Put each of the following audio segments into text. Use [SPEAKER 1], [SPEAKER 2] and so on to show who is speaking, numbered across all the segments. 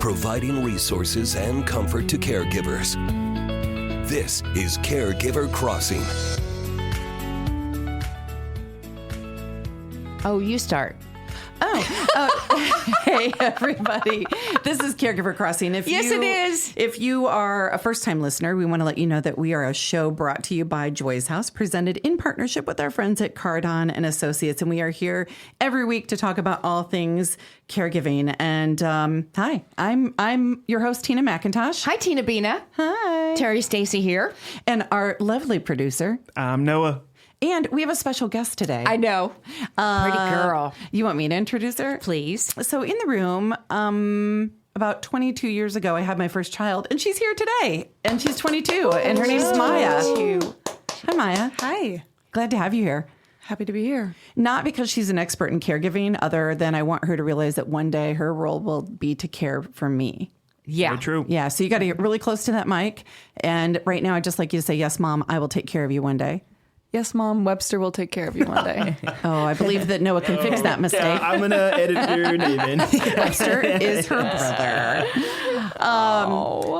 [SPEAKER 1] providing resources and comfort to caregivers. This is Caregiver Crossing.
[SPEAKER 2] Oh, you start.
[SPEAKER 3] Hey, everybody. This is Caregiver Crossing.
[SPEAKER 2] It is.
[SPEAKER 3] If you are a first-time listener, we want to let you know that we are a show brought to you by Joy's House, presented in partnership with our friends at Cardon and Associates. And we are here every week to talk about all things caregiving. And hi, I'm your host, Tina McIntosh.
[SPEAKER 2] Hi, Tina Bina.
[SPEAKER 3] Hi.
[SPEAKER 2] Terry Stacy here.
[SPEAKER 3] And our lovely producer.
[SPEAKER 4] I'm Noah.
[SPEAKER 3] And we have a special guest today.
[SPEAKER 2] I know. Pretty girl.
[SPEAKER 3] You want me to introduce her?
[SPEAKER 2] Please.
[SPEAKER 3] So in the room, about 22 years ago, I had my first child, and she's here today. And she's 22, and her name's Maya. Hi, Maya.
[SPEAKER 5] Hi.
[SPEAKER 3] Glad to have you here.
[SPEAKER 5] Happy to be here.
[SPEAKER 3] Not because she's an expert in caregiving, other than I want her to realize that one day her role will be to care for me.
[SPEAKER 2] Yeah.
[SPEAKER 4] Very true.
[SPEAKER 3] Yeah, so you got to get really close to that mic. And right now, I'd just like you to say, yes, Mom, I will take care of you one day.
[SPEAKER 5] Yes, Mom, Webster will take care of you one day.
[SPEAKER 3] Oh, I believe that Noah can fix that mistake.
[SPEAKER 4] Yeah, I'm going to edit your name in.
[SPEAKER 3] Webster is her brother.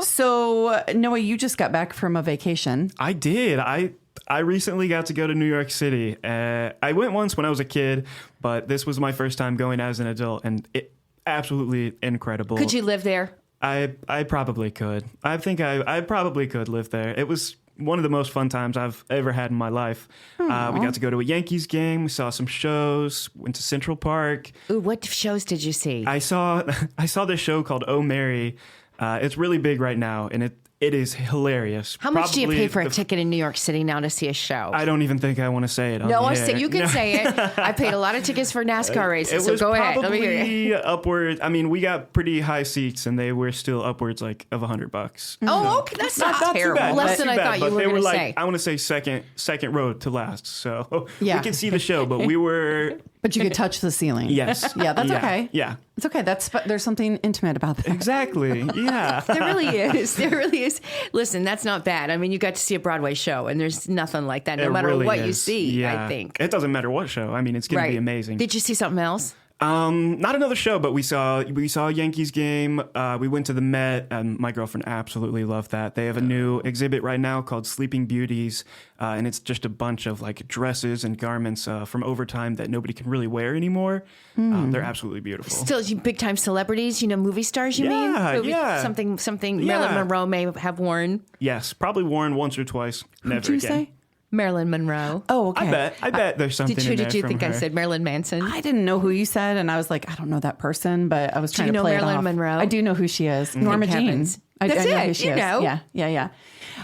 [SPEAKER 3] So, Noah, you just got back from a vacation.
[SPEAKER 4] I did. I recently got to go to New York City. I went once when I was a kid, but this was my first time going as an adult, and it absolutely incredible.
[SPEAKER 2] Could you live there?
[SPEAKER 4] I probably could. I think I probably could live there. It was one of the most fun times I've ever had in my life. We got to go to a Yankees game. We saw some shows, went to Central Park.
[SPEAKER 2] Ooh, what shows did you see?
[SPEAKER 4] I saw this show called Oh Mary. It's really big right now, and it is hilarious.
[SPEAKER 2] How much do you
[SPEAKER 4] Probably
[SPEAKER 2] pay for a ticket in New York City now to see a show?
[SPEAKER 4] I don't even think I want to say it on
[SPEAKER 2] No,
[SPEAKER 4] the air.
[SPEAKER 2] you can say it. I paid a lot of tickets for NASCAR races, so go ahead. Let me hear you.
[SPEAKER 4] Upwards. I mean, we got pretty high seats, and they were still upwards like of $100.
[SPEAKER 2] Oh, okay, that's not terrible.
[SPEAKER 4] Too bad,
[SPEAKER 2] Less
[SPEAKER 4] not
[SPEAKER 2] than
[SPEAKER 4] too
[SPEAKER 2] I
[SPEAKER 4] bad,
[SPEAKER 2] thought
[SPEAKER 4] but
[SPEAKER 2] you were
[SPEAKER 4] they
[SPEAKER 2] going to
[SPEAKER 4] like,
[SPEAKER 2] say.
[SPEAKER 4] I want to say second row to last, so
[SPEAKER 3] Yeah.
[SPEAKER 4] we can see the show, but we were.
[SPEAKER 3] But you could touch the ceiling.
[SPEAKER 4] Yes.
[SPEAKER 3] Yeah, that's okay.
[SPEAKER 4] Yeah.
[SPEAKER 3] It's okay. There's something intimate about that.
[SPEAKER 4] Exactly. Yeah.
[SPEAKER 2] There really is. There really is. Listen, that's not bad. I mean, you got to see a Broadway show, and there's nothing like that, no matter
[SPEAKER 4] really
[SPEAKER 2] what you
[SPEAKER 4] is.
[SPEAKER 2] see,
[SPEAKER 4] Yeah.
[SPEAKER 2] I think.
[SPEAKER 4] It doesn't matter what show. I mean, it's going to be amazing.
[SPEAKER 2] Did you see something else?
[SPEAKER 4] Not another show, but we saw a Yankees game. We went to the Met, and my girlfriend absolutely loved that. They have a new exhibit right now called Sleeping Beauties, and it's just a bunch of like dresses and garments from overtime that nobody can really wear anymore. They're absolutely beautiful.
[SPEAKER 2] Still, big time celebrities, movie stars. You mean?
[SPEAKER 4] Yeah.
[SPEAKER 2] Something
[SPEAKER 4] Yeah.
[SPEAKER 2] Marilyn Monroe may have worn.
[SPEAKER 4] Yes, probably worn once or twice. Never
[SPEAKER 3] What'd you
[SPEAKER 4] again.
[SPEAKER 3] say?
[SPEAKER 2] Marilyn Monroe.
[SPEAKER 3] Oh, okay.
[SPEAKER 4] I bet there's something in there
[SPEAKER 2] Did you
[SPEAKER 4] from
[SPEAKER 2] think I
[SPEAKER 4] her.
[SPEAKER 2] said Marilyn Manson?
[SPEAKER 3] I didn't know who you said, and I was like, I don't know that person, but I was trying
[SPEAKER 2] you
[SPEAKER 3] to
[SPEAKER 2] know
[SPEAKER 3] play
[SPEAKER 2] Marilyn
[SPEAKER 3] it off.
[SPEAKER 2] Monroe?
[SPEAKER 3] I do know who she is. Norma Jean.
[SPEAKER 2] heavens.
[SPEAKER 3] I
[SPEAKER 2] That's
[SPEAKER 3] know
[SPEAKER 2] it.
[SPEAKER 3] who she
[SPEAKER 2] You
[SPEAKER 3] is.
[SPEAKER 2] know.
[SPEAKER 3] Yeah.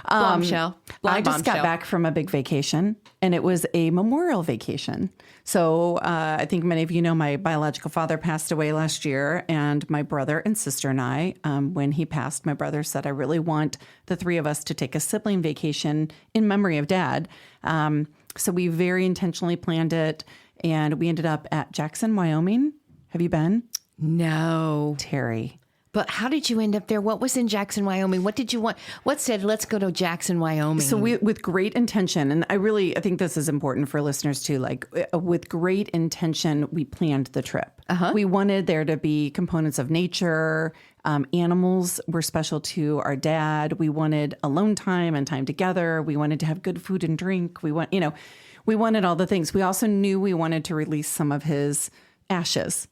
[SPEAKER 2] Bombshell.
[SPEAKER 3] I just got back from a big vacation, and it was a memorial vacation. So I think many of you know my biological father passed away last year, and my brother and sister and I, when he passed, my brother said, I really want the three of us to take a sibling vacation in memory of Dad. So we very intentionally planned it, and we ended up at Jackson, Wyoming. Have you been?
[SPEAKER 2] No.
[SPEAKER 3] Terry.
[SPEAKER 2] But how did you end up there? What was in Jackson, Wyoming? What did you want? What said, let's go to Jackson, Wyoming?
[SPEAKER 3] So with great intention, and I think this is important for listeners too, like with great intention, we planned the trip. We wanted there to be components of nature. Animals were special to our dad. We wanted alone time and time together. We wanted to have good food and drink. We wanted all the things. We also knew we wanted to release some of his ashes.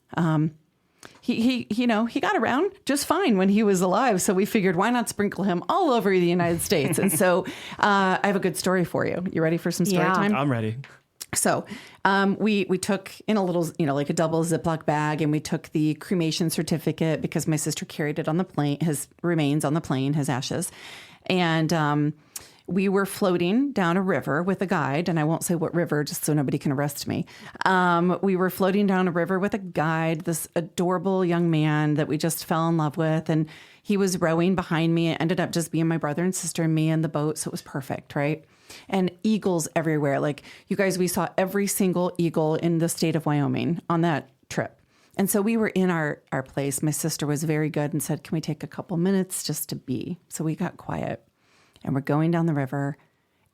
[SPEAKER 3] He got around just fine when he was alive. So we figured, why not sprinkle him all over the United States? And so I have a good story for you. You ready for some story time?
[SPEAKER 4] I'm ready.
[SPEAKER 3] So we took in a little, like a double Ziploc bag, and we took the cremation certificate because my sister carried it on the plane, his remains on the plane, his ashes. And we were floating down a river with a guide, and I won't say what river just so nobody can arrest me. We were floating down a river with a guide, this adorable young man that we just fell in love with. And he was rowing behind me. It ended up just being my brother and sister and me in the boat. So it was perfect, right? And eagles everywhere. Like, you guys, we saw every single eagle in the state of Wyoming on that trip. And so we were in our place. My sister was very good and said, can we take a couple minutes just to be? So we got quiet. And we're going down the river,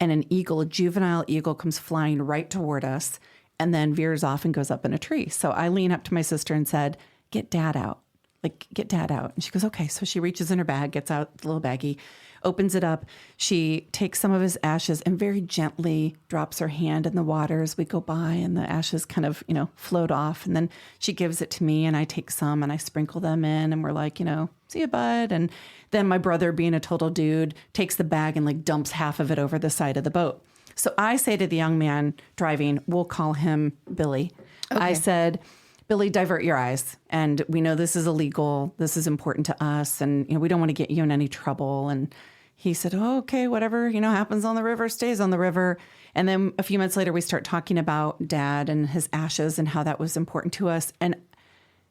[SPEAKER 3] and an eagle, a juvenile eagle, comes flying right toward us and then veers off and goes up in a tree. So I lean up to my sister and said, get Dad out. like, get dad out. And she goes, okay. So she reaches in her bag, gets out the little baggie, opens it up. She takes some of his ashes and very gently drops her hand in the water as we go by, and the ashes kind of, float off. And then she gives it to me, and I take some and I sprinkle them in, and we're like, see you, bud. And then my brother, being a total dude, takes the bag and like dumps half of it over the side of the boat. So I say to the young man driving, we'll call him Billy. Okay. I said, Billy, divert your eyes. And we know this is illegal. This is important to us. And, we don't want to get you in any trouble. And he said, oh, okay, whatever, happens on the river stays on the river. And then a few minutes later, we start talking about dad and his ashes and how that was important to us. And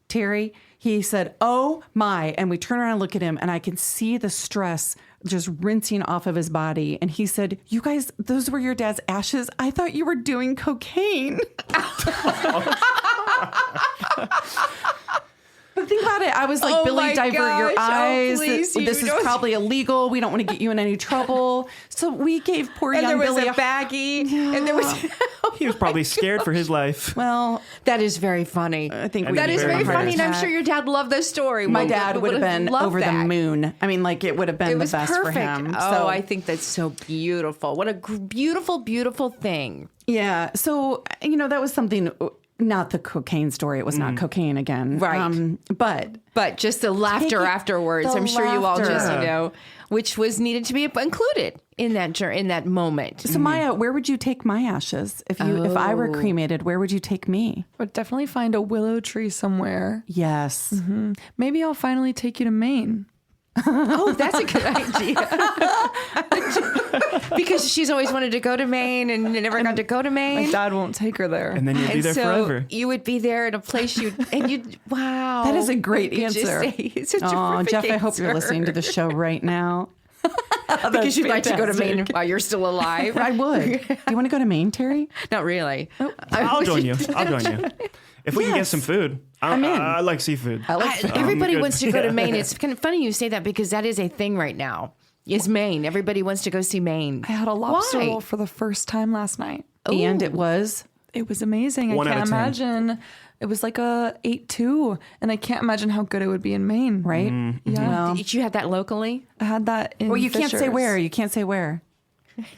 [SPEAKER 3] Terry, he said, oh my. And we turn around and look at him, and I can see the stress just rinsing off of his body. And he said, you guys, those were your dad's ashes? I thought you were doing cocaine. But think about it. I was like, Billy, divert your eyes. This is probably illegal. We don't want to get you in any trouble. So we gave poor young Billy
[SPEAKER 2] a baggie. Yeah. And there was...
[SPEAKER 4] He was probably scared for his life.
[SPEAKER 3] Well,
[SPEAKER 2] that is very funny.
[SPEAKER 3] I think
[SPEAKER 2] that is very funny. And I'm sure your dad loved this story.
[SPEAKER 3] My dad would have been over the moon. I mean, like, it would have been the best for him.
[SPEAKER 2] Oh, I think that's so beautiful. What a beautiful, beautiful thing.
[SPEAKER 3] Yeah. So, that was something... Not the cocaine story. It was not cocaine again.
[SPEAKER 2] Right. But just the laughter afterwards. I'm sure you all just, which was needed to be included in that moment.
[SPEAKER 3] So Maya, where would you take my ashes? If I were cremated, where would you take me?
[SPEAKER 5] I would definitely find a willow tree somewhere.
[SPEAKER 3] Yes.
[SPEAKER 5] Mm-hmm. Maybe I'll finally take you to Maine.
[SPEAKER 2] Oh, that's a good idea. Because she's always wanted to go to Maine and never got to go to Maine.
[SPEAKER 5] My dad won't take her there.
[SPEAKER 4] And then you'd be there forever.
[SPEAKER 2] You would be there in a place wow.
[SPEAKER 3] That is a great answer.
[SPEAKER 2] It's such
[SPEAKER 3] a Jeff, I hope you're listening to the show right now.
[SPEAKER 2] Because you'd like to go to Maine while you're still alive.
[SPEAKER 3] I would. Do you want to go to Maine, Terry?
[SPEAKER 2] Not really.
[SPEAKER 3] Oh.
[SPEAKER 4] I'll join you. If we can get some food. I like seafood.
[SPEAKER 2] Everybody wants to go to Maine. It's kind of funny you say that, because that is a thing right now. Is Maine. Everybody wants to go see Maine.
[SPEAKER 5] I had a lobster roll for the first time last night.
[SPEAKER 3] Ooh. And it was
[SPEAKER 5] amazing. I can't imagine. It was like a 8.2, and I can't imagine how good it would be in Maine.
[SPEAKER 3] Right?
[SPEAKER 5] Mm-hmm. Yeah.
[SPEAKER 2] Well, did you have that locally?
[SPEAKER 5] I had that in
[SPEAKER 3] you
[SPEAKER 5] Fishers.
[SPEAKER 3] can't say where.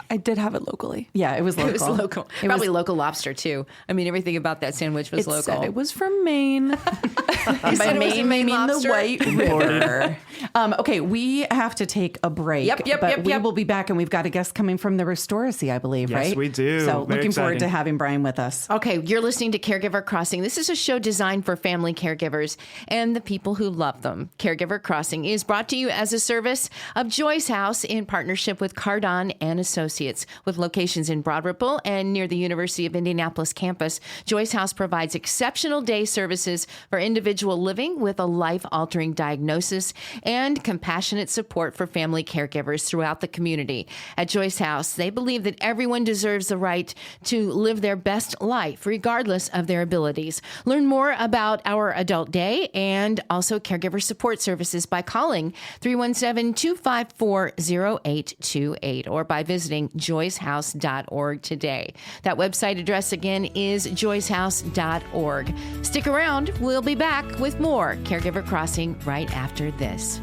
[SPEAKER 5] I did have it locally.
[SPEAKER 3] Yeah, it was local.
[SPEAKER 2] It was local. Probably local lobster, too. I mean, everything about that sandwich was local.
[SPEAKER 5] Said it was from Maine.
[SPEAKER 3] By Maine, I mean the White River. Okay, we have to take a break. Yep. We will be back, and we've got a guest coming from the Restoracy, I believe, right?
[SPEAKER 4] Yes, we do.
[SPEAKER 3] So looking forward to having Brian with us.
[SPEAKER 2] Okay, you're listening to Caregiver Crossing. This is a show designed for family caregivers and the people who love them. Caregiver Crossing is brought to you as a service of Joyce House in partnership with Cardon and Associates. With locations in Broad Ripple and near the University of Indianapolis campus, Joyce House provides exceptional day services for individual living with a life-altering diagnosis and compassionate support for family caregivers throughout the community. At Joyce House, they believe that everyone deserves the right to live their best life, regardless of their abilities. Learn more about our adult day and also caregiver support services by calling 317-254-0828 or by visiting joycehouse.org today. That website address again is joycehouse.org. Stick around. We'll be back with more Caregiver Crossing right after this.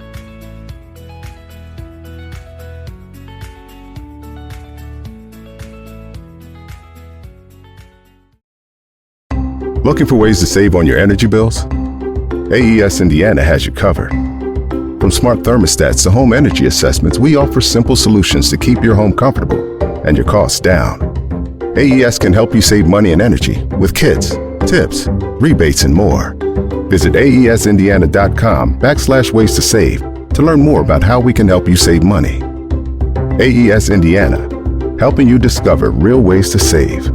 [SPEAKER 6] Looking for ways to save on your energy bills? AES Indiana has you covered. From smart thermostats to home energy assessments, we offer simple solutions to keep your home comfortable and your costs down. AES can help you save money and energy with kits, tips, rebates, and more. Visit aesindiana.com/ways to save to learn more about how we can help you save money. AES Indiana, helping you discover real ways to save.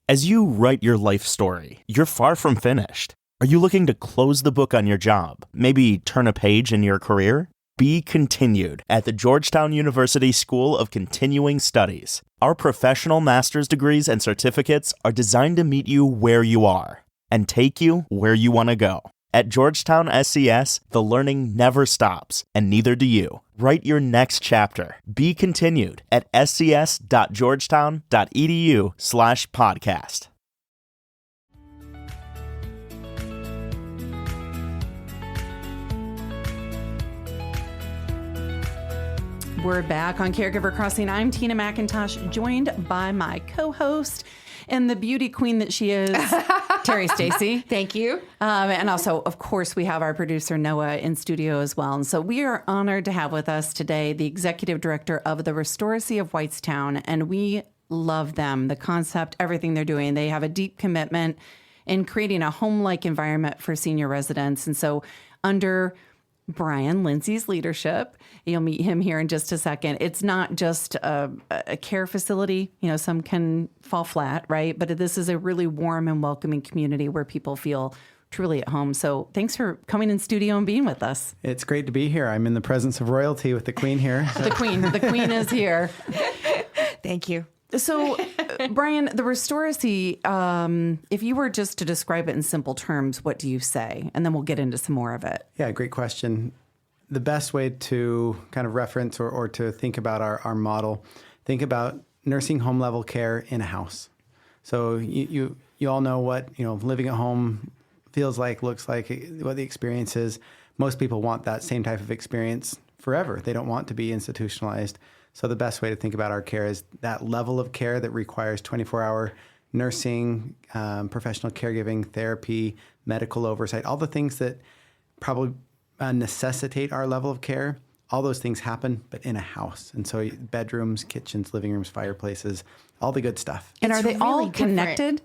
[SPEAKER 7] As you write your life story, you're far from finished. Are you looking to close the book on your job? Maybe turn a page in your career? Be continued at the Georgetown University School of Continuing Studies. Our professional master's degrees and certificates are designed to meet you where you are and take you where you want to go. At Georgetown SCS, the learning never stops, and neither do you. Write your next chapter. Be continued at scs.georgetown.edu/podcast.
[SPEAKER 3] We're back on Caregiver Crossing. I'm Tina McIntosh, joined by my co-host and the beauty queen that she is, Terry Stacy.
[SPEAKER 2] Thank you.
[SPEAKER 3] And also, of course, we have our producer, Noah, in studio as well. And so we are honored to have with us today the executive director of the Restoracy of Whitestown. And we love them, the concept, everything they're doing. They have a deep commitment in creating a home-like environment for senior residents. And so under Brian Lindsay's leadership, you'll meet him here in just a second. It's not just a care facility. You know, some can fall flat, right? But this is a really warm and welcoming community where people feel truly at home. So thanks for coming in studio and being with us.
[SPEAKER 8] It's great to be here. I'm in the presence of royalty with the Queen here.
[SPEAKER 3] The Queen is here.
[SPEAKER 2] Thank you.
[SPEAKER 3] So, Brian, the Restoracy, if you were just to describe it in simple terms, what do you say? And then we'll get into some more of it.
[SPEAKER 8] Yeah, great question. The best way to kind of reference or to think about our model, think about nursing home level care in a house. So you all know what, living at home feels like, looks like, what the experience is. Most people want that same type of experience forever. They don't want to be institutionalized. So the best way to think about our care is that level of care that requires 24-hour nursing, professional caregiving, therapy, medical oversight, all the things that probably necessitate our level of care. All those things happen, but in a house. And so bedrooms, kitchens, living rooms, fireplaces, all the good stuff.
[SPEAKER 3] And
[SPEAKER 2] It's
[SPEAKER 3] are they
[SPEAKER 2] really
[SPEAKER 3] all
[SPEAKER 2] different.
[SPEAKER 3] connected?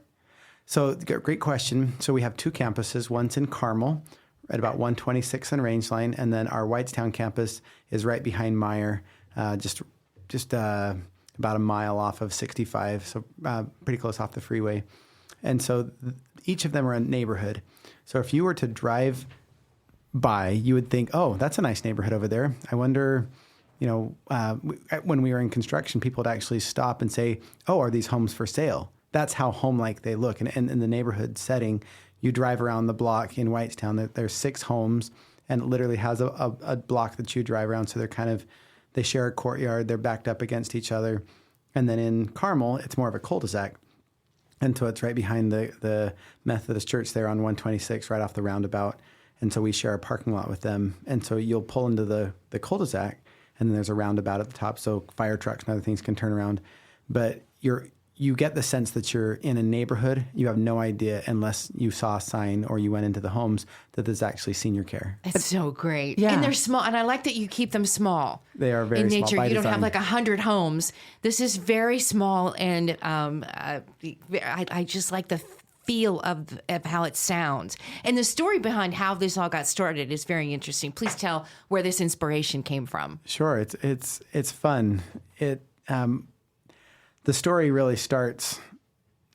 [SPEAKER 8] So great question. So we have two campuses. One's in Carmel at about 126 on Rangeline, and then our Whitestown campus is right behind Meyer, just about a mile off of 65, so pretty close off the freeway. And so each of them are a neighborhood. So if you were to drive by, you would think, oh, that's a nice neighborhood over there. I wonder, when we were in construction, people would actually stop and say, oh, are these homes for sale? That's how home-like they look. And in the neighborhood setting, you drive around the block in Whitestown, there's 6 homes, and it literally has a block that you drive around. So they share a courtyard. They're backed up against each other. And then in Carmel, it's more of a cul-de-sac. And so it's right behind the Methodist church there on 126, right off the roundabout. And so we share a parking lot with them. And so you'll pull into the cul-de-sac, and then there's a roundabout at the top, so fire trucks and other things can turn around. But you get the sense that you're in a neighborhood. You have no idea, unless you saw a sign or you went into the homes, that there's actually senior care.
[SPEAKER 2] It's so great.
[SPEAKER 3] Yeah.
[SPEAKER 2] And they're small. And I like that you keep them small.
[SPEAKER 8] They are very
[SPEAKER 2] in
[SPEAKER 8] small
[SPEAKER 2] nature.
[SPEAKER 8] by
[SPEAKER 2] You don't have
[SPEAKER 8] design.
[SPEAKER 2] like 100 homes. This is very small. And I just like the feel of how it sounds. And the story behind how this all got started is very interesting. Please tell where this inspiration came from.
[SPEAKER 8] Sure, it's fun. The story really starts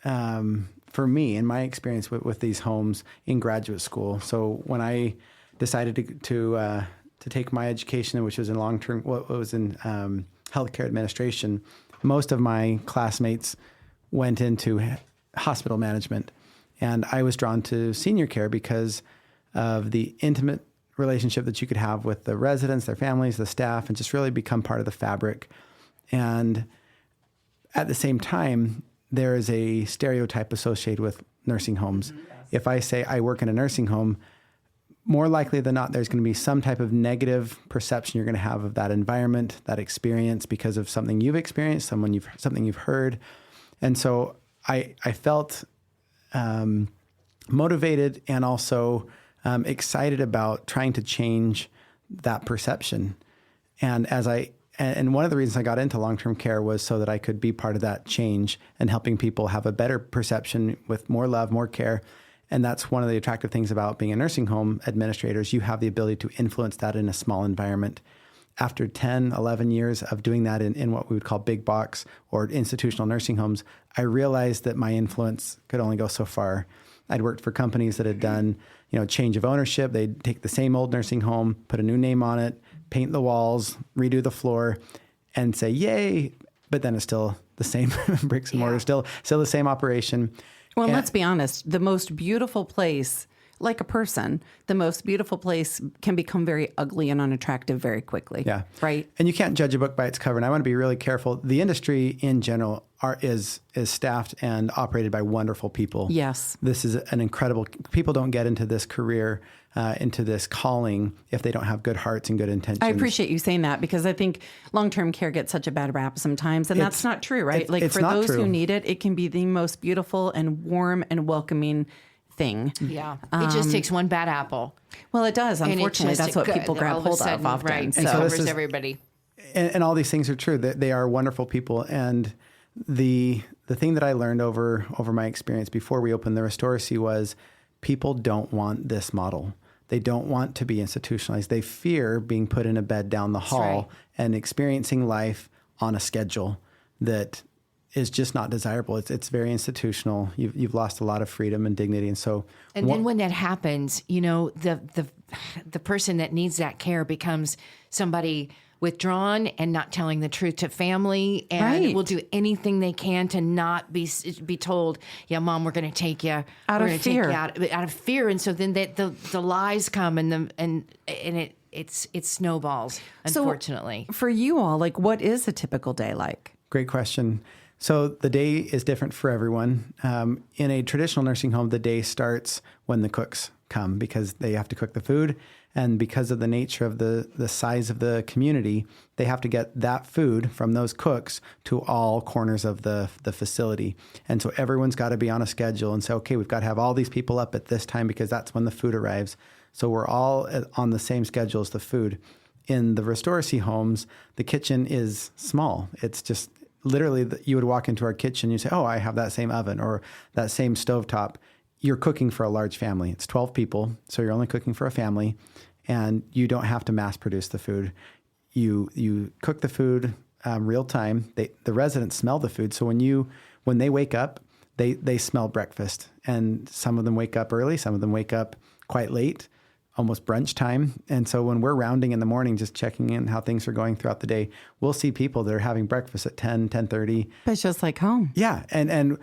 [SPEAKER 8] for me, in my experience with these homes in graduate school. So when I decided to take my education, which was in healthcare administration, most of my classmates went into hospital management, and I was drawn to senior care because of the intimate relationship that you could have with the residents, their families, the staff, and just really become part of the fabric. And at the same time, there is a stereotype associated with nursing homes. If I say I work in a nursing home, more likely than not, there's going to be some type of negative perception you're going to have of that environment, that experience, because of something you've experienced, something you've heard. And so I felt motivated and also excited about trying to change that perception. And one of the reasons I got into long-term care was so that I could be part of that change and helping people have a better perception with more love, more care. And that's one of the attractive things about being a nursing home administrator is you have the ability to influence that in a small environment. After 10, 11 years of doing that in what we would call big box or institutional nursing homes, I realized that my influence could only go so far. I'd worked for companies that had done, change of ownership. They'd take the same old nursing home, put a new name on it, paint the walls, redo the floor, and say, yay, but then it's still the same bricks and mortar, still the same operation.
[SPEAKER 3] Well, let's be honest, the most beautiful place, like a person, the most beautiful place can become very ugly and unattractive very quickly.
[SPEAKER 8] Yeah.
[SPEAKER 3] Right?
[SPEAKER 8] And you can't judge a book by its cover. And I want to be really careful. The industry in general is staffed and operated by wonderful people.
[SPEAKER 3] Yes.
[SPEAKER 8] This is an incredible, people don't get into this career, into this calling if they don't have good hearts and good intentions.
[SPEAKER 3] I appreciate you saying that, because I think long-term care gets such a bad rap sometimes, and that's not true, right? Like, for those who need it, it can be the most beautiful and warm and welcoming thing.
[SPEAKER 2] Yeah. It just takes one bad apple.
[SPEAKER 3] Well, it does. Unfortunately, that's what people grab hold of often.
[SPEAKER 2] Right.
[SPEAKER 3] So.
[SPEAKER 2] It covers everybody.
[SPEAKER 8] And all these things are true. They are wonderful people. And the thing that I learned over my experience before we opened the Restoracy was people don't want this model. They don't want to be institutionalized. They fear being put in a bed down the hall and experiencing life on a schedule that is just not desirable. It's very institutional. You've lost a lot of freedom and dignity. And so,
[SPEAKER 2] then when that happens, the person that needs that care becomes somebody withdrawn and not telling the truth to family, and will do anything they can to not be told, yeah, Mom, we're going to take you
[SPEAKER 3] out of fear.
[SPEAKER 2] Out of fear. And so then the lies come and it snowballs, unfortunately.
[SPEAKER 3] So for you all, like, what is a typical day like?
[SPEAKER 8] Great question. So the day is different for everyone. In a traditional nursing home, the day starts when the cooks come, because they have to cook the food. And because of the nature of the size of the community, they have to get that food from those cooks to all corners of the facility. And so everyone's got to be on a schedule and say, okay, we've got to have all these people up at this time because that's when the food arrives. So we're all on the same schedule as the food. In the Restoracy homes, the kitchen is small. It's just literally, you would walk into our kitchen, you say, oh, I have that same oven or that same stovetop. You're cooking for a large family. It's 12 people, so you're only cooking for a family, and you don't have to mass produce the food. You cook the food real time. The residents smell the food, so when they wake up, they smell breakfast. And some of them wake up early, some of them wake up quite late, almost brunch time. And so when we're rounding in the morning, just checking in how things are going throughout the day, we'll see people that are having breakfast at 10, 10:30.
[SPEAKER 3] It's just like home.
[SPEAKER 8] Yeah, and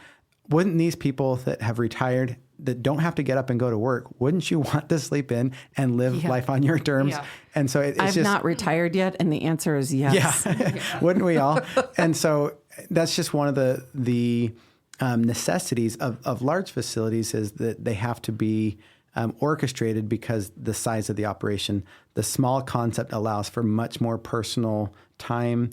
[SPEAKER 8] wouldn't these people that have retired, that don't have to get up and go to work, wouldn't you want to sleep in and live life on your terms? Yeah. And so it's
[SPEAKER 3] I've not retired yet, and the answer is yes.
[SPEAKER 8] Yeah, wouldn't we all? And so that's just one of the necessities of large facilities, is that they have to be orchestrated because the size of the operation. The small concept allows for much more personal time,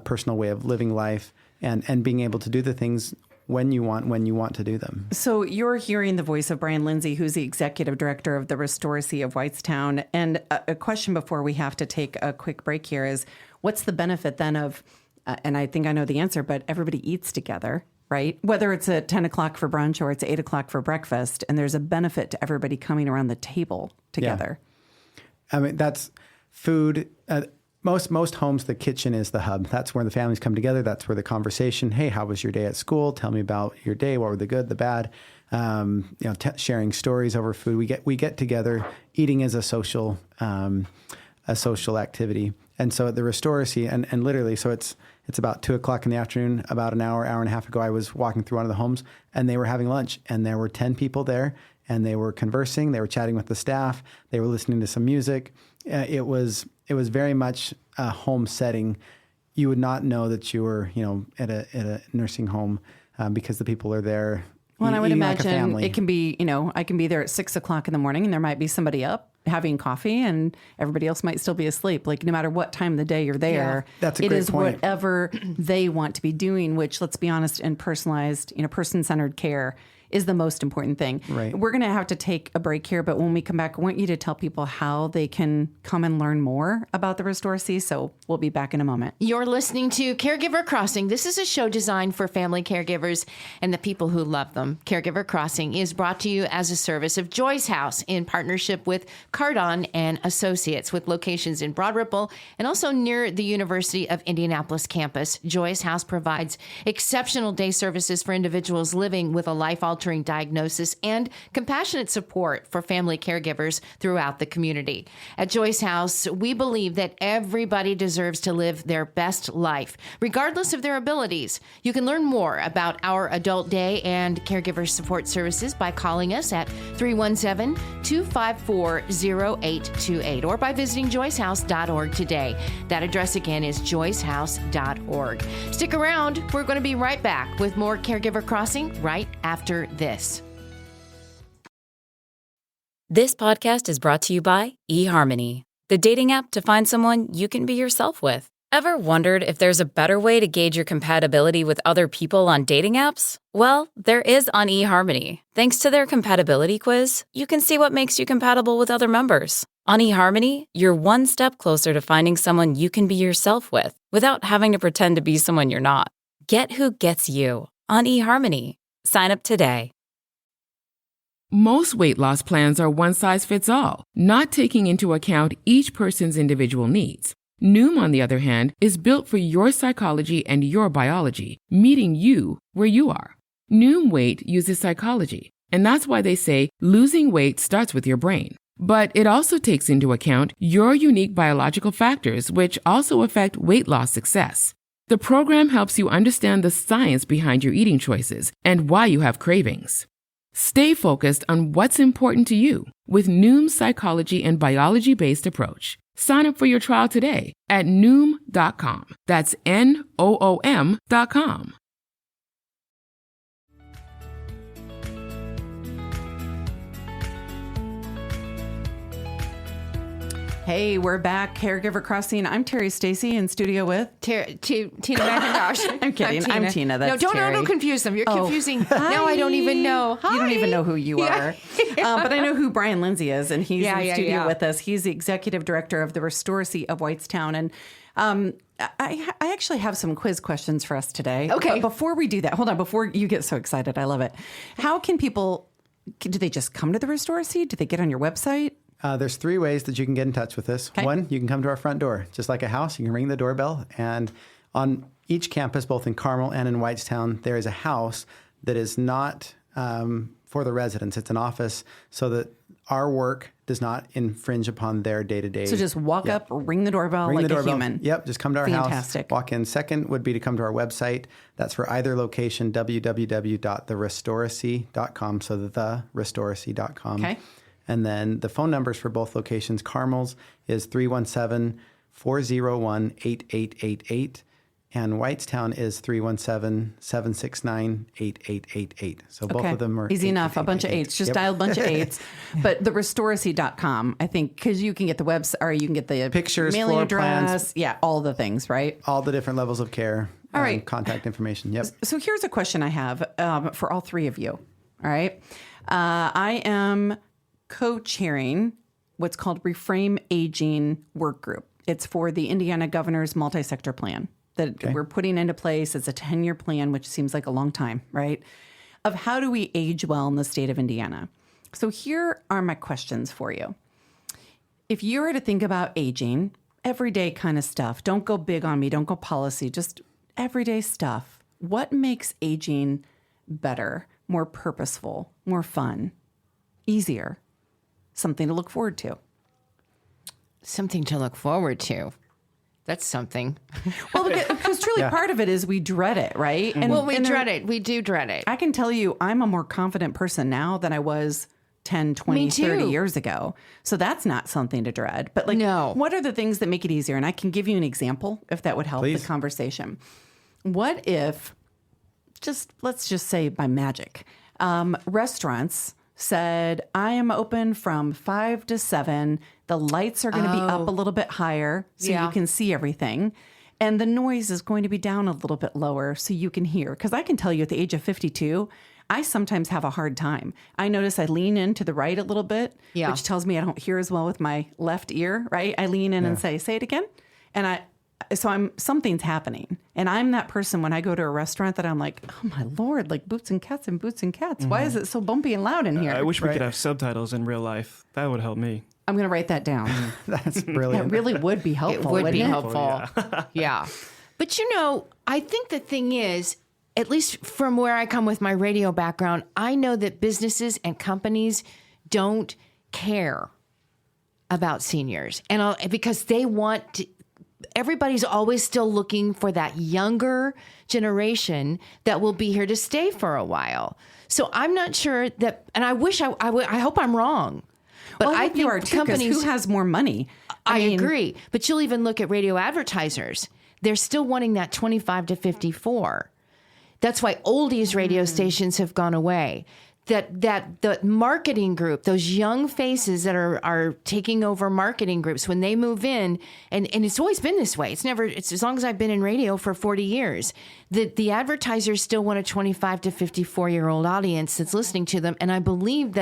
[SPEAKER 8] personal way of living life, and being able to do the things when you want to do them. So
[SPEAKER 3] you're hearing the voice of Brian Lindsay, who's the executive director of the Restoracy of Whitestown. And a question before we have to take a quick break here is, what's the benefit then of, and I think I know the answer, but everybody eats together, right? Whether it's at 10 o'clock for brunch or it's 8 o'clock for breakfast, and there's a benefit to everybody coming around the table together.
[SPEAKER 8] Yeah. I mean, that's food. Most homes, the kitchen is the hub. That's where the families come together. That's where the conversation, hey, how was your day at school? Tell me about your day. What were the good, the bad? Sharing stories over food. We get together. Eating is a social activity. And so at the Restoracy, and literally, so it's about 2 o'clock in the afternoon. About an hour and a half ago, I was walking through one of the homes, and they were having lunch, and there were 10 people there, and they were conversing. They were chatting with the staff. They were listening to some music. It was very much a home setting. You would not know that you were, at a nursing home because the people are there.
[SPEAKER 3] Well, and I would imagine
[SPEAKER 8] like
[SPEAKER 3] it can be, I can be there at 6 o'clock in the morning, and there might be somebody up having coffee, and everybody else might still be asleep. Like, no matter what time of the day you're there,
[SPEAKER 8] that's a great point. It is
[SPEAKER 3] whatever they want to be doing, which, let's be honest, in personalized, person-centered care is the most important thing.
[SPEAKER 8] Right.
[SPEAKER 3] We're going to have to take a break here, but when we come back, I want you to tell people how they can come and learn more about the Restoracy. So we'll be back in a moment.
[SPEAKER 2] You're listening to Caregiver Crossing. This is a show designed for family caregivers and the people who love them. Caregiver Crossing is brought to you as a service of Joy's House in partnership with Cardon and Associates, with locations in Broad Ripple and also near the University of Indianapolis campus. Joy's House provides exceptional day services for individuals living with a life-altering life-altering diagnosis and compassionate support for family caregivers throughout the community. At Joyce House, we believe that everybody deserves to live their best life, regardless of their abilities. You can learn more about our adult day and caregiver support services by calling us at 317-254-0828 or by visiting joycehouse.org today. That address again is joycehouse.org. Stick around. We're going to be right back with more Caregiver Crossing right after this.
[SPEAKER 9] This podcast is brought to you by eHarmony, the dating app to find someone you can be yourself with. Ever wondered if there's a better way to gauge your compatibility with other people on dating apps? Well, there is on eHarmony. Thanks to their compatibility quiz, you can see what makes you compatible with other members. On eHarmony, you're one step closer to finding someone you can be yourself with without having to pretend to be someone you're not. Get who gets you on eHarmony. Sign up today.
[SPEAKER 10] Most weight loss plans are one size fits all, not taking into account each person's individual needs. Noom, on the other hand, is built for your psychology and your biology, meeting you where you are. Noom Weight uses psychology, and that's why they say losing weight starts with your brain. But it also takes into account your unique biological factors, which also affect weight loss success. The program helps you understand the science behind your eating choices and why you have cravings. Stay focused on what's important to you with Noom's psychology and biology-based approach. Sign up for your trial today at Noom.com. That's Noom.com.
[SPEAKER 3] Hey, we're back. Caregiver Crossing. I'm Terry Stacy in studio with
[SPEAKER 2] Tina McIntosh.
[SPEAKER 3] I'm kidding. I'm Tina. That's
[SPEAKER 2] no,
[SPEAKER 3] Terry.
[SPEAKER 2] don't confuse them. You're confusing. Now I don't even know. Hi.
[SPEAKER 3] You don't even know who you are. But I know who Brian Lindsay is, and he's in studio with us. He's the executive director of the Restoracy of Whitestown. And I actually have some quiz questions for us today.
[SPEAKER 2] Okay.
[SPEAKER 3] But before we do that, hold on. Before you get so excited, I love it. How can people, do they just come to the Restoracy? Do they get on your website?
[SPEAKER 8] There's 3 ways that you can get in touch with us.
[SPEAKER 3] Okay.
[SPEAKER 8] One, you can come to our front door. Just like a house, you can ring the doorbell. And on each campus, both in Carmel and in Whitestown, there is a house that is not for the residents. It's an office so that our work does not infringe upon their day-to-day.
[SPEAKER 3] So just walk up, ring the doorbell like a human.
[SPEAKER 8] Yep, just come to our
[SPEAKER 3] Fantastic.
[SPEAKER 8] house, walk in. Second would be to come to our website. That's for either location, www.therestoracy.com, so the restoracy.com.
[SPEAKER 3] Okay.
[SPEAKER 8] And then the phone numbers for both locations, Carmel's is 317-401-8888, and Whitestown is 317-769-8888. So both of them are
[SPEAKER 3] easy enough. A bunch of 8s. Just dial a bunch of 8s. But the restoracy.com, I think, because you can get the website, or you can get the
[SPEAKER 8] pictures,
[SPEAKER 3] mailing
[SPEAKER 8] floor
[SPEAKER 3] address,
[SPEAKER 8] plans,
[SPEAKER 3] all the things, right?
[SPEAKER 8] all the different levels of care.
[SPEAKER 3] All right.
[SPEAKER 8] Contact information. Yep.
[SPEAKER 3] So here's a question I have for all 3 of you. All right. I am co-chairing what's called Reframe Aging Work Group. It's for the Indiana Governor's multi-sector plan that we're putting into place. It's a 10-year plan, which seems like a long time, right? Of how do we age well in the state of Indiana? So here are my questions for you. If you were to think about aging, everyday kind of stuff, don't go big on me, don't go policy, just everyday stuff. What makes aging better, more purposeful, more fun, easier? Something to look forward to.
[SPEAKER 2] Something to look forward to. That's something.
[SPEAKER 3] Well, because truly part of it is we dread it, right?
[SPEAKER 2] And, we dread it. We do dread it.
[SPEAKER 3] I can tell you I'm a more confident person now than I was 10, 20, 30 years ago. So that's not something to dread. But what are the things that make it easier? And I can give you an example if that would help the conversation. What if, let's just say by magic, restaurants said, I am open from 5 to 7. The lights are going to be up a little bit higher so you can see everything. And the noise is going to be down a little bit lower so you can hear. Because I can tell you at the age of 52, I sometimes have a hard time. I notice I lean in to the right a little bit, which tells me I don't hear as well with my left ear, right? I lean in and say it again. And something's happening. And I'm that person when I go to a restaurant that I'm like, oh my Lord, like boots and cats and boots and cats. Mm-hmm. Why is it so bumpy and loud in here?
[SPEAKER 4] I wish we could have subtitles in real life. That would help me.
[SPEAKER 3] I'm going to write that down.
[SPEAKER 8] That's brilliant.
[SPEAKER 3] That really would be helpful.
[SPEAKER 2] It would be
[SPEAKER 3] it?
[SPEAKER 2] helpful. Yeah. But I think the thing is, at least from where I come with my radio background, I know that businesses and companies don't care about seniors. And because they want to, everybody's always still looking for that younger generation that will be here to stay for a while. So I'm not sure that, and I wish I hope I'm wrong. But
[SPEAKER 3] well,
[SPEAKER 2] I think
[SPEAKER 3] you are too,
[SPEAKER 2] companies,
[SPEAKER 3] who has more money?
[SPEAKER 2] I agree. But you'll even look at radio advertisers. They're still wanting that 25 to 54. That's why oldies radio stations have gone away. That the marketing group, those young faces that are taking over marketing groups, when they move in, and it's always been this way. It's as long as I've been in radio for 40 years. The advertisers still want a 25 to 54-year-old audience that's listening to them. And I believe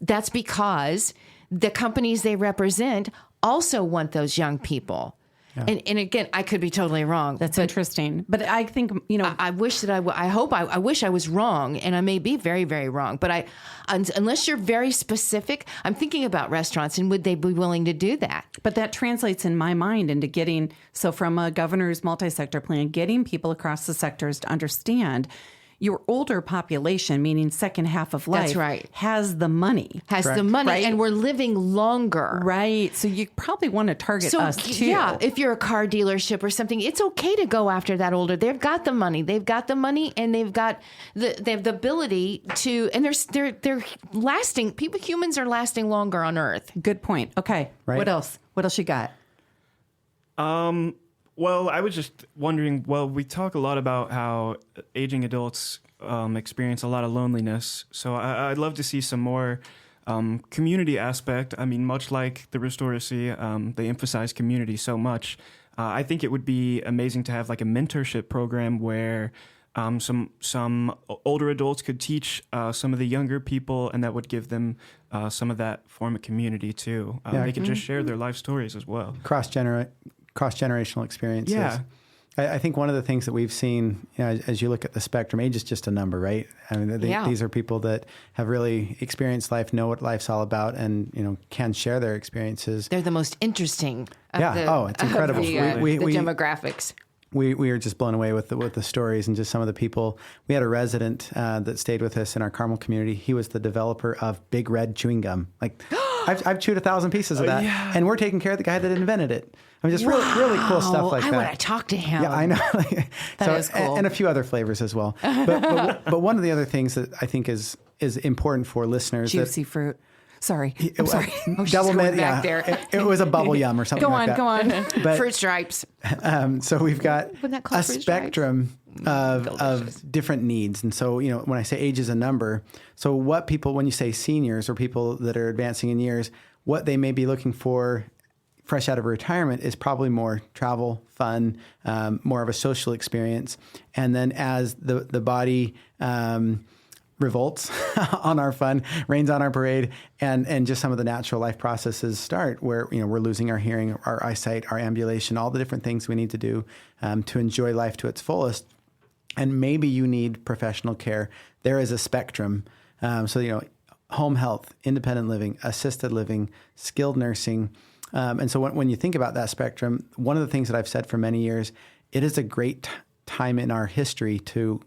[SPEAKER 2] that's because the companies they represent also want those young people. Yeah. And again, I could be totally wrong.
[SPEAKER 3] That's interesting. But I think,
[SPEAKER 2] I wish that I wish I was wrong, and I may be very, very wrong. But unless you're very specific, I'm thinking about restaurants, and would they be willing to do that?
[SPEAKER 3] But that translates in my mind into from a governor's multi-sector plan, getting people across the sectors to understand your older population, meaning second half of life,
[SPEAKER 2] that's right,
[SPEAKER 3] has the money.
[SPEAKER 2] Right? And we're living longer.
[SPEAKER 3] Right. So you probably want to target us too.
[SPEAKER 2] Yeah, if you're a car dealership or something, it's okay to go after that older. They've got the money. And they've got they have the ability to, and they're lasting. Humans are lasting longer on Earth.
[SPEAKER 3] Good point. Okay. Right. What else? What else you got?
[SPEAKER 4] Well, I was just wondering, we talk a lot about how aging adults experience a lot of loneliness. So I'd love to see some more community aspect. I mean, much like the Restoracy, they emphasize community so much. I think it would be amazing to have like a mentorship program where some older adults could teach some of the younger people, and that would give them some of that form of community too. They could just share their life stories as well.
[SPEAKER 8] Cross-generational experiences.
[SPEAKER 4] Yeah.
[SPEAKER 8] I think one of the things that we've seen, as you look at the spectrum, age is just a number, right? I mean, these are people that have really experienced life, know what life's all about, and can share their experiences.
[SPEAKER 2] They're the most interesting.
[SPEAKER 8] It's incredible.
[SPEAKER 2] The demographics.
[SPEAKER 8] We were just blown away with the stories and just some of the people. We had a resident that stayed with us in our Carmel community. He was the developer of Big Red chewing gum. Like, I've chewed 1,000 pieces of that, and we're taking care of the guy that invented it. I mean, just really cool stuff like that.
[SPEAKER 2] I want to talk to him.
[SPEAKER 8] Yeah, I know.
[SPEAKER 2] That is cool.
[SPEAKER 8] And a few other flavors as well. But one of the other things that I think is important for listeners.
[SPEAKER 3] Juicy fruit. Sorry. I'm sorry.
[SPEAKER 8] Double mint.
[SPEAKER 2] Back there.
[SPEAKER 8] It was a bubble yum or something like that.
[SPEAKER 3] Go on.
[SPEAKER 8] But,
[SPEAKER 2] fruit stripes.
[SPEAKER 8] So we've got a spectrum of different needs. And so, when I say age is a number, so when you say seniors or people that are advancing in years, what they may be looking for fresh out of retirement is probably more travel, fun, more of a social experience. And then as the body revolts on our fun, rains on our parade, and just some of the natural life processes start where, we're losing our hearing, our eyesight, our ambulation, all the different things we need to do to enjoy life to its fullest. And maybe you need professional care. There is a spectrum. Home health, independent living, assisted living, skilled nursing. And so when you think about that spectrum, one of the things that I've said for many years, it is a great time in our history to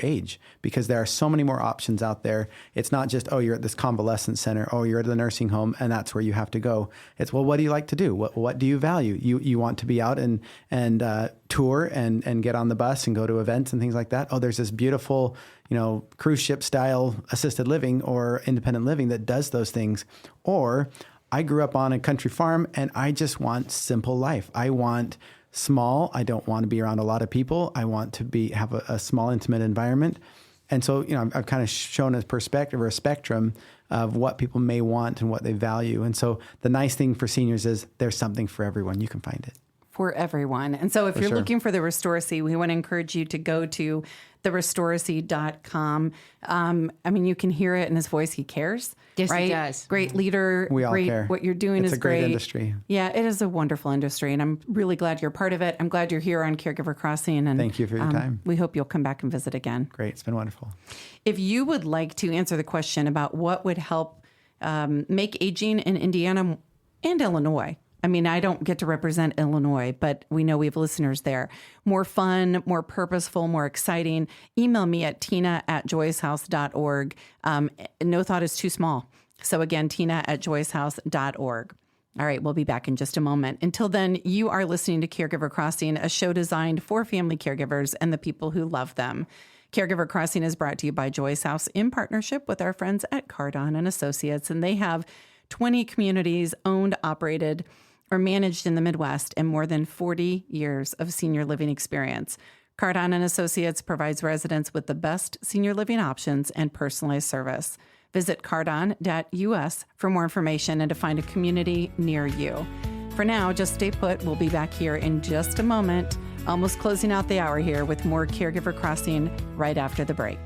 [SPEAKER 8] age, because there are so many more options out there. It's not just, you're at this convalescent center, you're at the nursing home, and that's where you have to go. It's, what do you like to do? What do you value? You want to be out and tour and get on the bus and go to events and things like that. There's this beautiful, cruise ship style assisted living or independent living that does those things. Or I grew up on a country farm and I just want simple life. I want small. I don't want to be around a lot of people. I want to have a small, intimate environment. And so, I've kind of shown a perspective or a spectrum of what people may want and what they value. And so the nice thing for seniors is there's something for everyone. You can find it.
[SPEAKER 3] For everyone. And so if you're looking for the Restoracy, we want to encourage you to go to therestoracy.com. You can hear it in his voice. He cares.
[SPEAKER 2] Yes,
[SPEAKER 3] right?
[SPEAKER 2] He does.
[SPEAKER 3] Great leader.
[SPEAKER 8] We all
[SPEAKER 3] great,
[SPEAKER 8] care.
[SPEAKER 3] What you're doing is great.
[SPEAKER 8] It's a great industry.
[SPEAKER 3] Yeah, it is a wonderful industry. And I'm really glad you're part of it. I'm glad you're here on Caregiver Crossing. And
[SPEAKER 8] thank you for your time.
[SPEAKER 3] We hope you'll come back and visit again.
[SPEAKER 8] Great. It's been wonderful.
[SPEAKER 3] If you would like to answer the question about what would help make aging in Indiana and Illinois I mean, I don't get to represent Illinois, but we know we have listeners there. More fun, more purposeful, more exciting. Email me at tina@joycehouse.org. No thought is too small. So again, tina@joycehouse.org. All right, we'll be back in just a moment. Until then, you are listening to Caregiver Crossing, a show designed for family caregivers and the people who love them. Caregiver Crossing is brought to you by Joyce House in partnership with our friends at Cardon and Associates, and they have 20 communities owned, operated, or managed in the Midwest and more than 40 years of senior living experience. Cardon and Associates provides residents with the best senior living options and personalized service. Visit cardon.us for more information and to find a community near you. For now, just stay put. We'll be back here in just a moment, almost closing out the hour here with more Caregiver Crossing right after the break.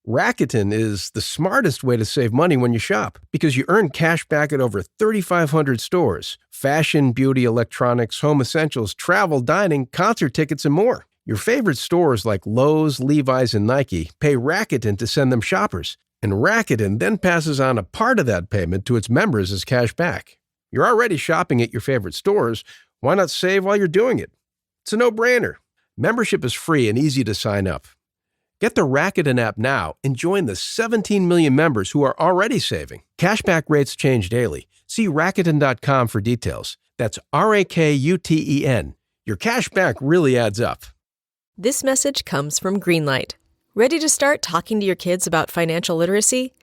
[SPEAKER 11] Rakuten is the smartest way to save money when you shop because you earn cash back at over 3,500 stores. Fashion, beauty, electronics, home essentials, travel, dining, concert tickets, and more. Your favorite stores like Lowe's, Levi's, and Nike pay Rakuten to send them shoppers. And Rakuten then passes on a part of that payment to its members as cash back. You're already shopping at your favorite stores. Why not save while you're doing it? It's a no-brainer. Membership is free and easy to sign up. Get the Rakuten app now and join the 17 million members who are already saving. Cashback rates change daily. See Rakuten.com for details. That's Rakuten. Your cashback really adds up.
[SPEAKER 12] This message comes from Greenlight. Ready to start talking to your kids about financial literacy?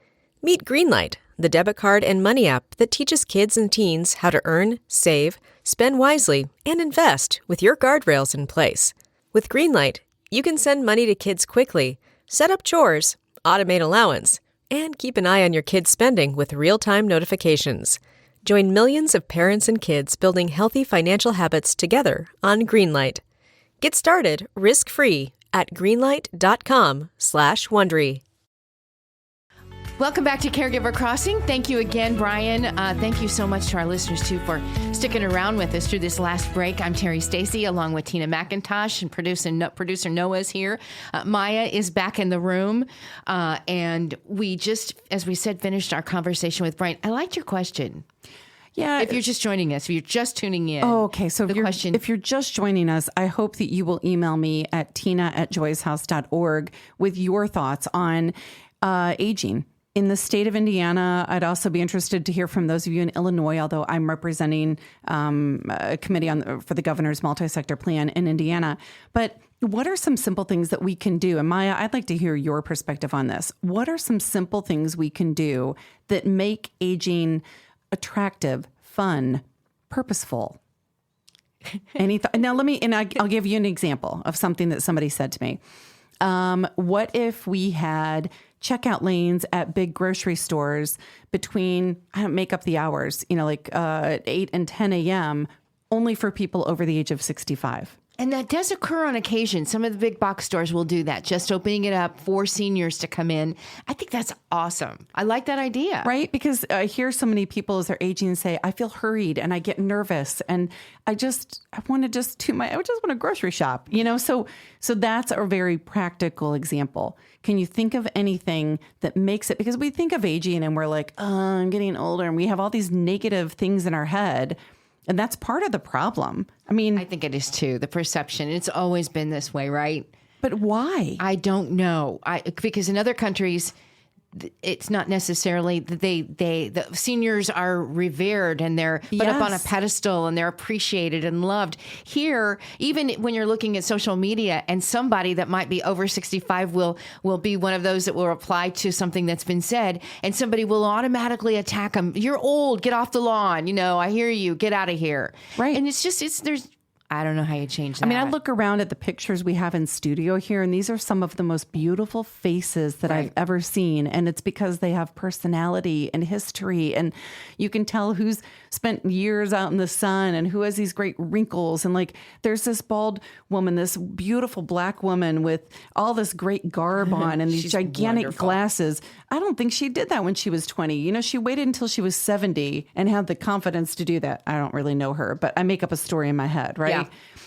[SPEAKER 12] Meet Greenlight, the debit card and money app that teaches kids and teens how to earn, save, spend wisely, and invest with your guardrails in place. With Greenlight, you can send money to kids quickly, set up chores, automate allowance, and keep an eye on your kids' spending with real-time notifications. Join millions of parents and kids building healthy financial habits together on Greenlight. Get started risk-free at greenlight.com/Wondery.
[SPEAKER 2] Welcome back to Caregiver Crossing. Thank you again, Brian. Thank you so much to our listeners, too, for sticking around with us through this last break. I'm Terry Stacy, along with Tina McIntosh, and producer Noah's here. Maya is back in the room. And we just, as we said, finished our conversation with Brian. I liked your question.
[SPEAKER 3] Yeah.
[SPEAKER 2] If you're just joining us, if you're just tuning in.
[SPEAKER 3] Oh, okay. So if you're just joining us, I hope that you will email me at tina@joycehouse.org with your thoughts on aging. In the state of Indiana, I'd also be interested to hear from those of you in Illinois, although I'm representing a committee for the governor's multi-sector plan in Indiana. But what are some simple things that we can do? And Maya, I'd like to hear your perspective on this. What are some simple things we can do that make aging attractive, fun, purposeful? Now I'll give you an example of something that somebody said to me. What if we had checkout lanes at big grocery stores between, I don't make up the hours, like 8 and 10 a.m., only for people over the age of 65?
[SPEAKER 2] And that does occur on occasion. Some of the big box stores will do that, just opening it up for seniors to come in. I think that's awesome. I like that idea.
[SPEAKER 3] Right? Because I hear so many people as they're aging say, I feel hurried and I get nervous and I want to grocery shop, So that's a very practical example. Can you think of anything that makes it, because we think of aging and we're like, oh, I'm getting older, and we have all these negative things in our head. And that's part of the problem. I
[SPEAKER 2] think it is too, the perception. It's always been this way, right?
[SPEAKER 3] But why?
[SPEAKER 2] I don't know. Because in other countries, it's not necessarily that the seniors are revered and they're put up on a pedestal and they're appreciated and loved. Here, even when you're looking at social media and somebody that might be over 65 will be one of those that will reply to something that's been said, and somebody will automatically attack them. You're old, get off the lawn. I hear you, get out of here.
[SPEAKER 3] Right.
[SPEAKER 2] And I don't know how you change that.
[SPEAKER 3] I look around at the pictures we have in studio here, and these are some of the most beautiful faces that I've ever seen. And it's because they have personality and history. And you can tell who's spent years out in the sun and who has these great wrinkles. And there's this bald woman, this beautiful black woman with all this great garb on and these gigantic glasses. I don't think she did that when she was 20. She waited until she was 70 and had the confidence to do that. I don't really know her, but I make up a story in my head, right? Yeah.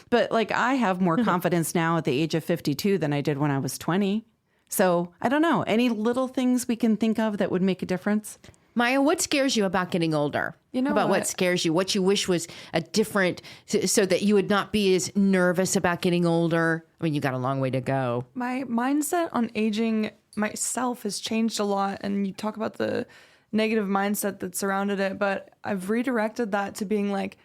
[SPEAKER 3] But I have more confidence now at the age of 52 than I did when I was 20. So I don't know. Any little things we can think of that would make a difference?
[SPEAKER 2] Maya, what scares you about getting older? About what scares you? What you wish was a different, so that you would not be as nervous about getting older? I mean, you got a long way to go.
[SPEAKER 5] My mindset on aging myself has changed a lot. And you talk about the negative mindset that surrounded it, but I've redirected that to being like,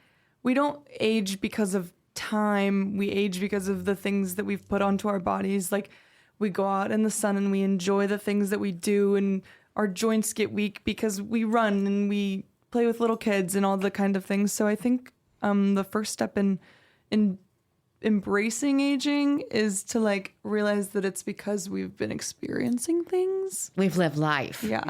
[SPEAKER 5] we don't age because of time. We age because of the things that we've put onto our bodies. Like, we go out in the sun and we enjoy the things that we do, and our joints get weak because we run and we play with little kids and all the kind of things. So I think the first step in embracing aging is to like realize that it's because we've been experiencing things.
[SPEAKER 2] We've lived life.
[SPEAKER 5] Yeah.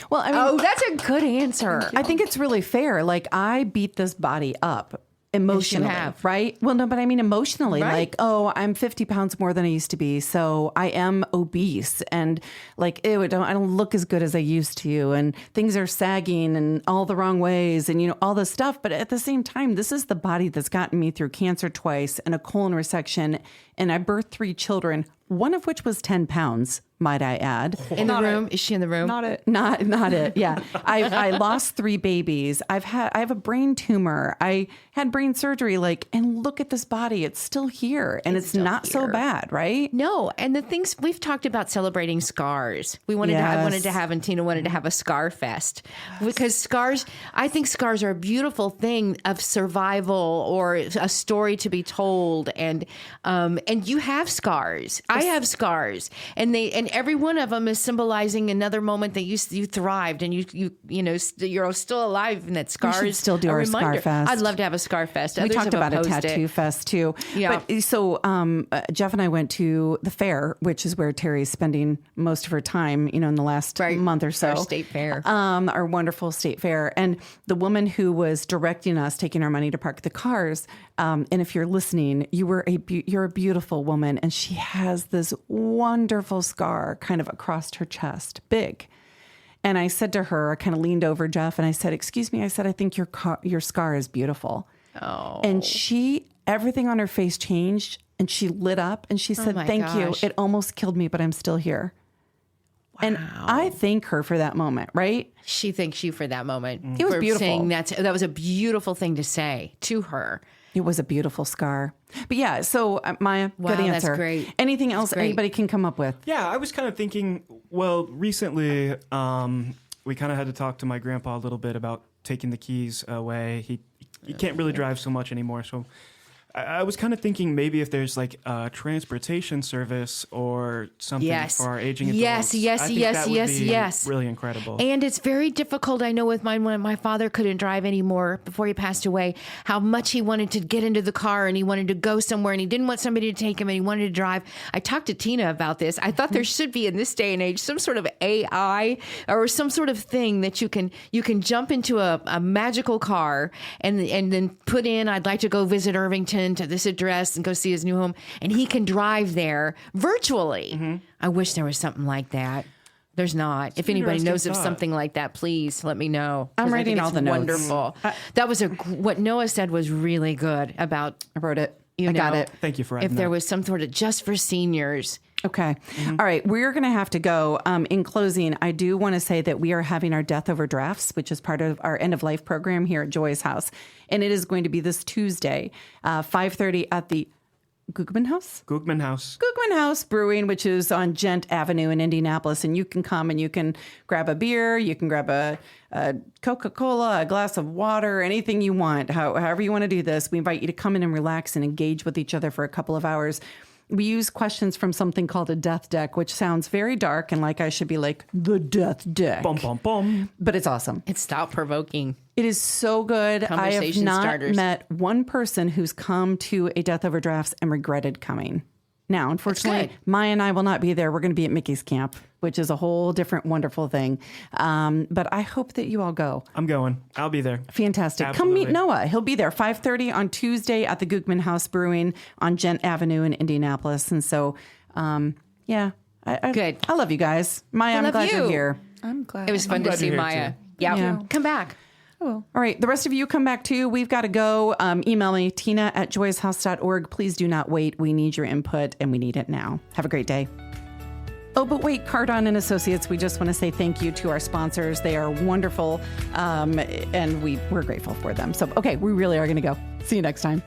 [SPEAKER 3] Well, I mean,
[SPEAKER 2] that's a good answer.
[SPEAKER 3] I think it's really fair. Like, I beat this body up emotionally, right? Well, no, but I mean emotionally, like, oh, I'm 50 pounds more than I used to be. So I am obese and like, ew, I don't look as good as I used to. And things are sagging and all the wrong ways and, you know, all this stuff. But at the same time, this is the body that's gotten me through cancer twice and a colon resection. And I birthed 3 children, one of which was 10 pounds. Might I add?
[SPEAKER 2] In the room? Is she in the room?
[SPEAKER 5] Not it.
[SPEAKER 3] Not it. Yeah. I lost 3 babies. I have a brain tumor. I had brain surgery. Like, and look at this body. It's still here. And it's not so bad, right?
[SPEAKER 2] No. And the things we've talked about celebrating scars. I wanted to have, and Tina wanted to have a scar fest because scars, I think scars are a beautiful thing of survival or a story to be told. And you have scars. I have scars, and every one of them is symbolizing another moment that you thrived and you're still alive, and that scars.
[SPEAKER 3] We should still do our scar fest.
[SPEAKER 2] I'd love to have a scar fest.
[SPEAKER 3] We talked about a tattoo fest too.
[SPEAKER 2] Yeah.
[SPEAKER 3] But so Jeff and I went to the fair, which is where Terry's spending most of her time, you know, in the last month or so.
[SPEAKER 2] Our state fair.
[SPEAKER 3] Our wonderful state fair. And the woman who was directing us, taking our money to park the cars, and if you're listening, you're a beautiful woman, and she has this wonderful scar kind of across her chest, big. And I said to her, I kind of leaned over Jeff and I said, "Excuse me," I said, "I think your scar is beautiful."
[SPEAKER 2] Oh.
[SPEAKER 3] And everything on her face changed, and she lit up and she said, "Thank you. It almost killed me, but I'm still here." Wow. And I thank her for that moment, right?
[SPEAKER 2] She thanks you for that moment.
[SPEAKER 3] It was beautiful.
[SPEAKER 2] That was a beautiful thing to say to her.
[SPEAKER 3] It was a beautiful scar. But yeah, so Maya, good answer.
[SPEAKER 2] That's great.
[SPEAKER 3] Anything else anybody can come up with?
[SPEAKER 4] Yeah, I was kind of thinking, well, recently we kind of had to talk to my grandpa a little bit about taking the keys away. He can't really drive so much anymore, so I was kind of thinking maybe if there's like a transportation service or something for our aging adults. Yes. Really incredible.
[SPEAKER 2] And it's very difficult. I know with mine, when my father couldn't drive anymore before he passed away, how much he wanted to get into the car and he wanted to go somewhere and he didn't want somebody to take him and he wanted to drive. I talked to Tina about this. I thought there should be in this day and age some sort of AI or some sort of thing that you can jump into a magical car and then put in, "I'd like to go visit Irvington to this address and go see his new home," and he can drive there virtually. Mm-hmm. I wish there was something like that. There's not. If anybody knows of something like that, please let me know.
[SPEAKER 3] I'm writing all the notes.
[SPEAKER 2] Wonderful. That was what Noah said was really good about.
[SPEAKER 3] I wrote it. I got it.
[SPEAKER 4] Thank you for writing
[SPEAKER 2] If there was some sort of just for seniors.
[SPEAKER 3] Okay. Mm-hmm. All right. We're going to have to go. In closing, I do want to say that we are having our Death Over Drafts, which is part of our end of life program here at Joy's house. And it is going to be this Tuesday, 5:30 at the Gugman House Brewing, which is on Gent Avenue in Indianapolis. And you can come and you can grab a beer, you can grab a Coca-Cola, a glass of water, anything you want, however you want to do this. We invite you to come in and relax and engage with each other for a couple of hours. We use questions from something called a death deck, which sounds very dark and like I should be like, the death deck.
[SPEAKER 4] Bum, bum, bum.
[SPEAKER 3] But it's awesome.
[SPEAKER 2] It's thought-provoking.
[SPEAKER 3] It is so good. I have not met one person who's come to a Death Over Drafts and regretted coming. Now, unfortunately, Maya and I will not be there. We're going to be at Mickey's camp, which is a whole different wonderful thing. But I hope that you all go.
[SPEAKER 4] I'm going. I'll be there.
[SPEAKER 3] Fantastic.
[SPEAKER 4] Absolutely.
[SPEAKER 3] Come meet Noah. He'll be there 5:30 on Tuesday at the Gugman House Brewing on Gent Avenue in Indianapolis. And so, good. I love you guys. Maya, I'm glad you're here.
[SPEAKER 5] I'm glad.
[SPEAKER 2] It was fun to see Maya. Yeah. Come back.
[SPEAKER 3] All right. The rest of you come back too. We've got to go. Email me, tina@joyshouse.org. Please do not wait. We need your input and we need it now. Have a great day. Oh, but wait, Cardon and Associates, we just want to say thank you to our sponsors. They are wonderful, and we're grateful for them. So, okay, we really are going to go. See you next time.